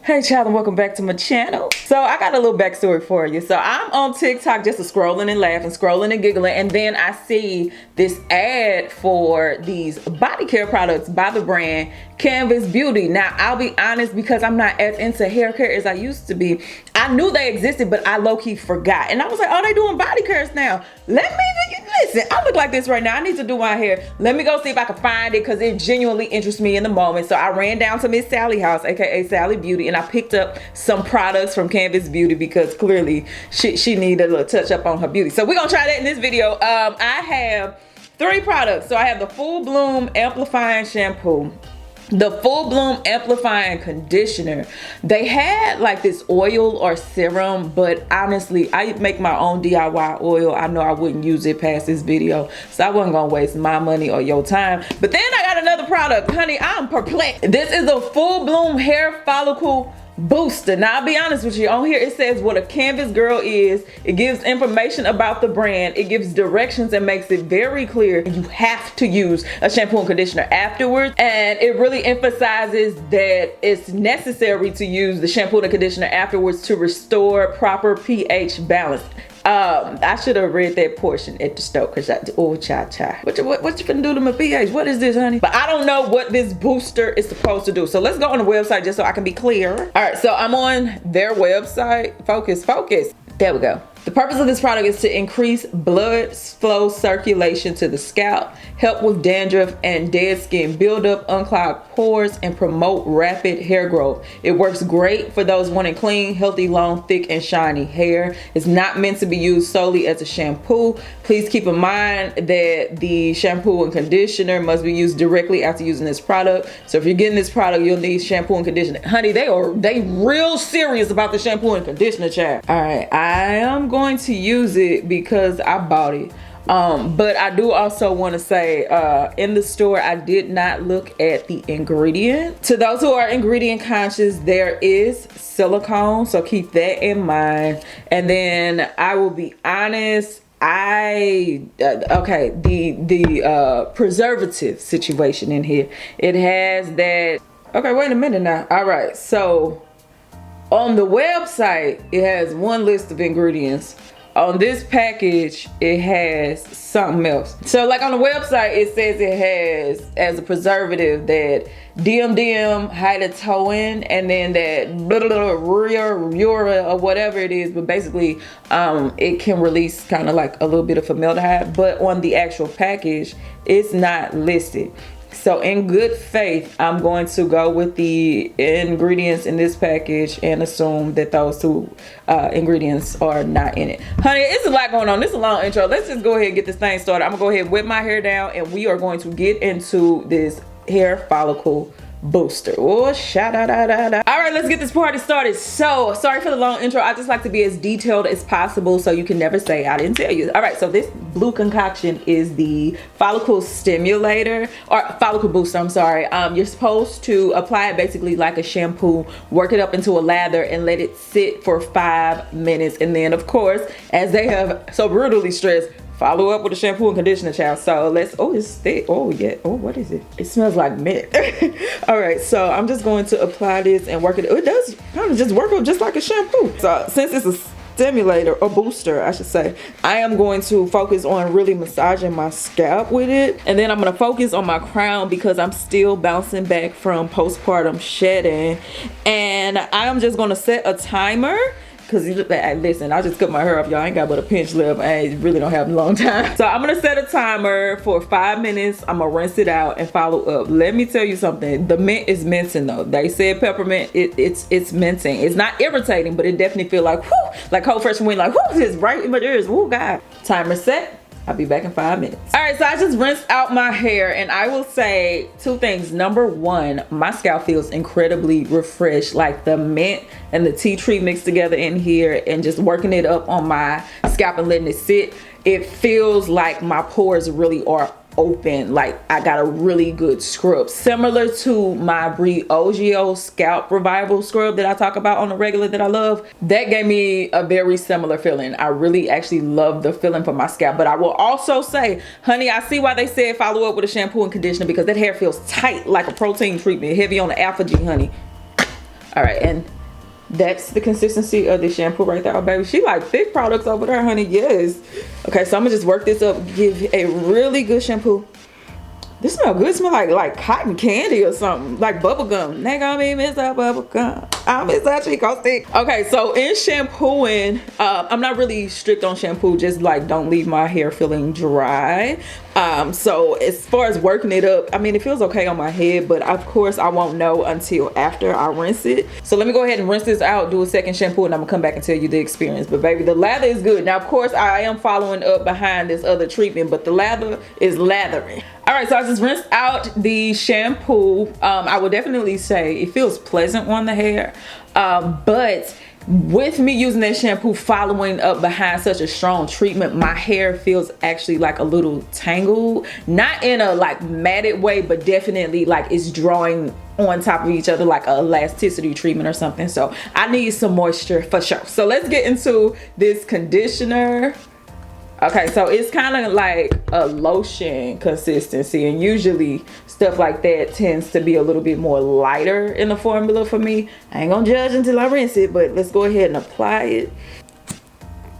Hey child, and welcome back to my channel. So I got a little backstory for you. So I'm on TikTok just scrolling and laughing, scrolling and giggling, and then I see this ad for these body care products by the brand Canvas Beauty. Now I'll be honest, because I'm not as into hair care as I used to be, I knew they existed, but I low-key forgot. And I was like, oh, they doing body cares now. Let me, listen, I look like this right now. I need to do my hair. Let me go see if I can find it, because it genuinely interests me in the moment. So I ran down to Miss Sally's house, aka Sally Beauty, and I picked up some products from Canvas Beauty because clearly she needed a little touch up on her beauty. So we're gonna try that in this video. I have 3 products. So I have the Full Bloom Amplifying Shampoo, the Full Bloom Amplifying Conditioner. They had like this oil or serum, but honestly, I make my own DIY oil. I know I wouldn't use it past this video, so I wasn't gonna waste my money or your time. But then I got another product, honey, I'm perplexed. This is a Full Bloom Hair Follicle Booster. Now I'll be honest with you, on here it says what a Canvas girl is. It gives information about the brand, it gives directions and makes it very clear you have to use a shampoo and conditioner afterwards, and it really emphasizes that it's necessary to use the shampoo and conditioner afterwards to restore proper pH balance. I should have read that portion at the store, because oh cha. What you finna do to my pH? What is this, honey? But I don't know what this booster is supposed to do. So let's go on the website just so I can be clear. All right, so I'm on their website. Focus. There we go. The purpose of this product is to increase blood flow circulation to the scalp, help with dandruff and dead skin buildup, unclog pores, and promote rapid hair growth. It works great for those wanting clean, healthy, long, thick, and shiny hair. It's not meant to be used solely as a shampoo. Please keep in mind that the shampoo and conditioner must be used directly after using this product. So if you're getting this product, you'll need shampoo and conditioner. Honey, they real serious about the shampoo and conditioner, child. All right, I am going to use it because I bought it. But I do also want to say, in the store, I did not look at the ingredient. To those who are ingredient conscious, there is silicone, so keep that in mind. And then I will be honest, okay, the preservative situation in here, it has that. Okay, wait a minute now. All right, so on the website, it has one list of ingredients. On this package, it has something else. So like on the website, it says it has as a preservative that DMDM, hydatoin, and then that Ura or whatever it is. But basically, it can release kind of like a little bit of formaldehyde. But on the actual package, it's not listed. So in good faith, I'm going to go with the ingredients in this package and assume that those 2 ingredients are not in it. Honey, it's a lot going on. This is a long intro. Let's just go ahead and get this thing started. I'm gonna go ahead and whip my hair down, and we are going to get into this hair follicle booster. Oh, sha-da-da-da-da. All right, let's get this party started. So sorry for the long intro. I just like to be as detailed as possible so you can never say I didn't tell you. All right, so this blue concoction is the follicle stimulator, or follicle booster, I'm sorry. You're supposed to apply it basically like a shampoo, work it up into a lather, and let it sit for 5 minutes. And then of course, as they have so brutally stressed, follow up with a shampoo and conditioner, child. So let's, oh, it's thick. Oh yeah. Oh, what is it? It smells like mint. All right, so I'm just going to apply this and work it. It does kind of just work up just like a shampoo. So since it's a stimulator or booster, I should say, I am going to focus on really massaging my scalp with it. And then I'm going to focus on my crown because I'm still bouncing back from postpartum shedding. And I'm just going to set a timer. Cause listen, I just cut my hair off, y'all. I ain't got but a pinch left. I really don't have a long time. So I'm gonna set a timer for 5 minutes. I'm gonna rinse it out and follow up. Let me tell you something. The mint is mincing though. They said peppermint. It's mincing. It's not irritating, but it definitely feel like whoo, like cold fresh wind. Like whoo, this right in my ears. Whoo, God. Timer set. I'll be back in 5 minutes. All right, so I just rinsed out my hair, and I will say 2 things. Number 1, my scalp feels incredibly refreshed, like the mint and the tea tree mixed together in here, and just working it up on my scalp and letting it sit. It feels like my pores really are open, like I got a really good scrub, similar to my Briogeo scalp revival scrub that I talk about on the regular that I love. That gave me a very similar feeling. I really actually love the feeling for my scalp. But I will also say, honey, I see why they said follow up with a shampoo and conditioner, because that hair feels tight like a protein treatment, heavy on the alpha G, honey. All right, and that's the consistency of the shampoo right there. Oh, baby, she like thick products over there, honey. Yes. Okay, so I'm gonna just work this up, give a really good shampoo. This smell good. It smell like cotton candy or something, like bubble gum. They gonna be miss that bubble gum. I miss that Chico stick. Okay, so in shampooing, I'm not really strict on shampoo. Just like don't leave my hair feeling dry. So as far as working it up, I mean, it feels okay on my head, but of course I won't know until after I rinse it. So let me go ahead and rinse this out, do a second shampoo, and I'm gonna come back and tell you the experience. But baby, the lather is good. Now, of course, I am following up behind this other treatment, but the lather is lathering. All right, so I just rinsed out the shampoo. I would definitely say it feels pleasant on the hair, but with me using that shampoo following up behind such a strong treatment, my hair feels actually like a little tangled, not in a like matted way, but definitely like it's drawing on top of each other like a elasticity treatment or something. So I need some moisture for sure. So let's get into this conditioner. Okay, so it's kind of like a lotion consistency, and usually stuff like that tends to be a little bit more lighter in the formula for me. I ain't gonna judge until I rinse it, but let's go ahead and apply it.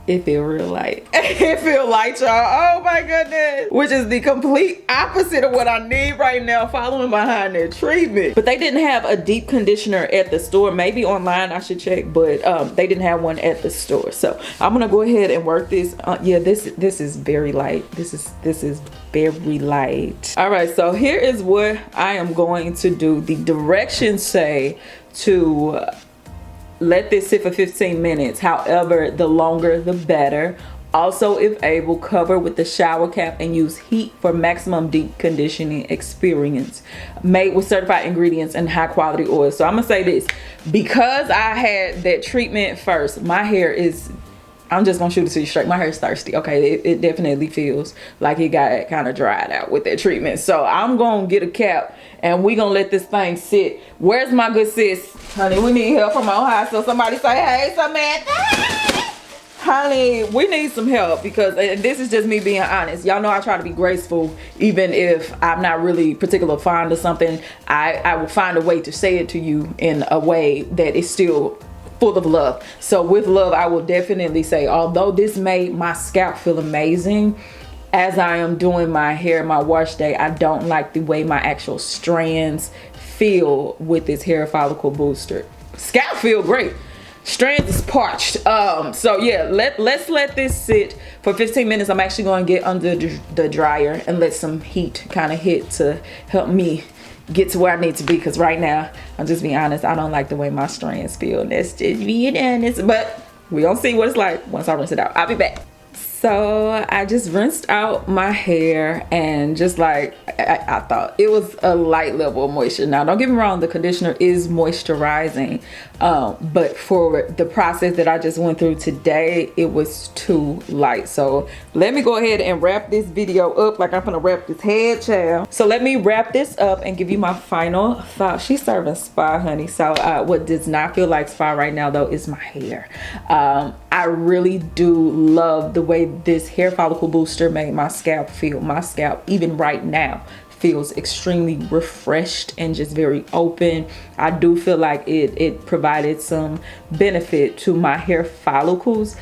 It feel real light. It feel light, y'all. Oh my goodness. Which is the complete opposite of what I need right now, following behind their treatment. But they didn't have a deep conditioner at the store. Maybe online I should check, but they didn't have one at the store. So I'm gonna go ahead and work this. Yeah, this is very light. This is very light. All right, so here is what I am going to do. The directions say to let this sit for 15 minutes. However, the longer the better. Also, if able, cover with the shower cap and use heat for maximum deep conditioning experience. Made with certified ingredients and high quality oil. So I'm gonna say this, because I had that treatment first, my hair is, I'm just gonna shoot it to you straight, my hair is thirsty. Okay, it definitely feels like it got kind of dried out with that treatment. So I'm gonna get a cap and we gonna let this thing sit. Where's my good sis? Honey, we need help from Ohio. So somebody say, hey, Samantha. Honey, we need some help, because this is just me being honest. Y'all know I try to be graceful, even if I'm not really particularly fond of something. I will find a way to say it to you in a way that is still full of love. So with love, I will definitely say, although this made my scalp feel amazing, as I am doing my hair, my wash day, I don't like the way my actual strands feel with this hair follicle booster. Scalp feel great. Strands is parched. So yeah, let's let this sit for 15 minutes. I'm actually going to get under the dryer and let some heat kind of hit to help me get to where I need to be, because right now, I'm just being honest, I don't like the way my strands feel. That's just being honest, but we gonna see what it's like once I rinse it out. I'll be back. So I just rinsed out my hair, and just like I thought, it was a light level of moisture. Now don't get me wrong, the conditioner is moisturizing, but for the process that I just went through today, it was too light. So let me go ahead and wrap this video up like I'm gonna wrap this head, child. So let me wrap this up and give you my final thought. She's serving spa, honey. So what does not feel like spa right now though is my hair. I really do love the way this hair follicle booster made my scalp feel. My scalp, even right now, feels extremely refreshed and just very open. I do feel like it provided some benefit to my hair follicles,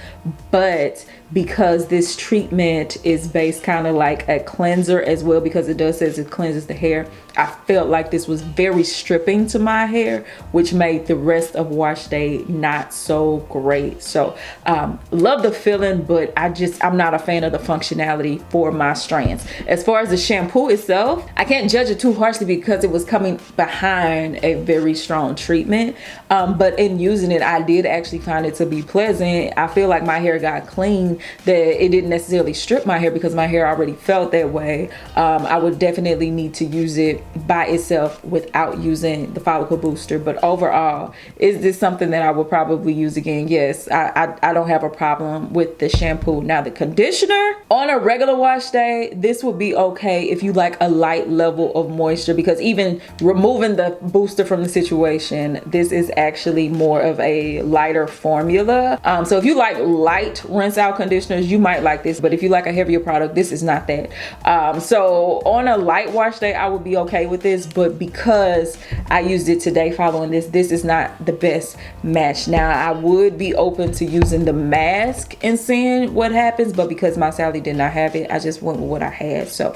but because this treatment is based kind of like a cleanser as well, because it does says it cleanses the hair, I felt like this was very stripping to my hair, which made the rest of wash day not so great. So love the feeling, but I'm not a fan of the functionality for my strands. As far as the shampoo itself, I can't judge it too harshly because it was coming behind a very strong treatment, but in using it, I did actually find it to be pleasant. I feel like my hair got clean, that it didn't necessarily strip my hair because my hair already felt that way. I would definitely need to use it by itself without using the follicle booster, but overall, is this something that I would probably use again? Yes, I don't have a problem with the shampoo. Now the conditioner, on a regular wash day, this would be okay if you like a light right level of moisture, because even removing the booster from the situation, this is actually more of a lighter formula. So if you like light rinse out conditioners, you might like this, but if you like a heavier product, this is not that. So on a light wash day, I would be okay with this, but because I used it today following this is not the best match. Now I would be open to using the mask and seeing what happens, but because my Sally did not have it, I just went with what I had. So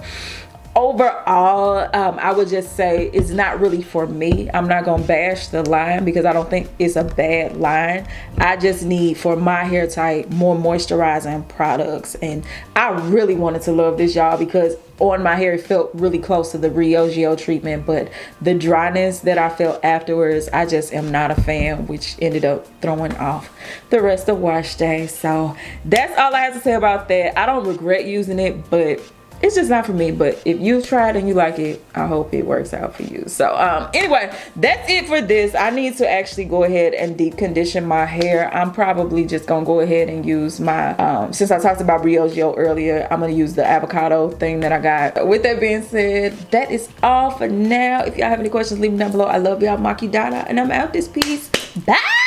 overall, I would just say it's not really for me. I'm not gonna bash the line because I don't think it's a bad line. I just need, for my hair type, more moisturizing products, and I really wanted to love this, y'all, because on my hair it felt really close to the Riogio treatment, but the dryness that I felt afterwards, I just am not a fan, which ended up throwing off the rest of wash day. So that's all I have to say about that. I don't regret using it, but it's just not for me. But if you've tried and you like it, I hope it works out for you. So anyway, that's it for this. I need to actually go ahead and deep condition my hair. I'm probably just gonna go ahead and use my since I talked about Riogio earlier, I'm gonna use the avocado thing that I got. With that being said, that is all for now. If y'all have any questions, leave them down below. I love y'all. Maki Dada, and I'm out this piece. Bye.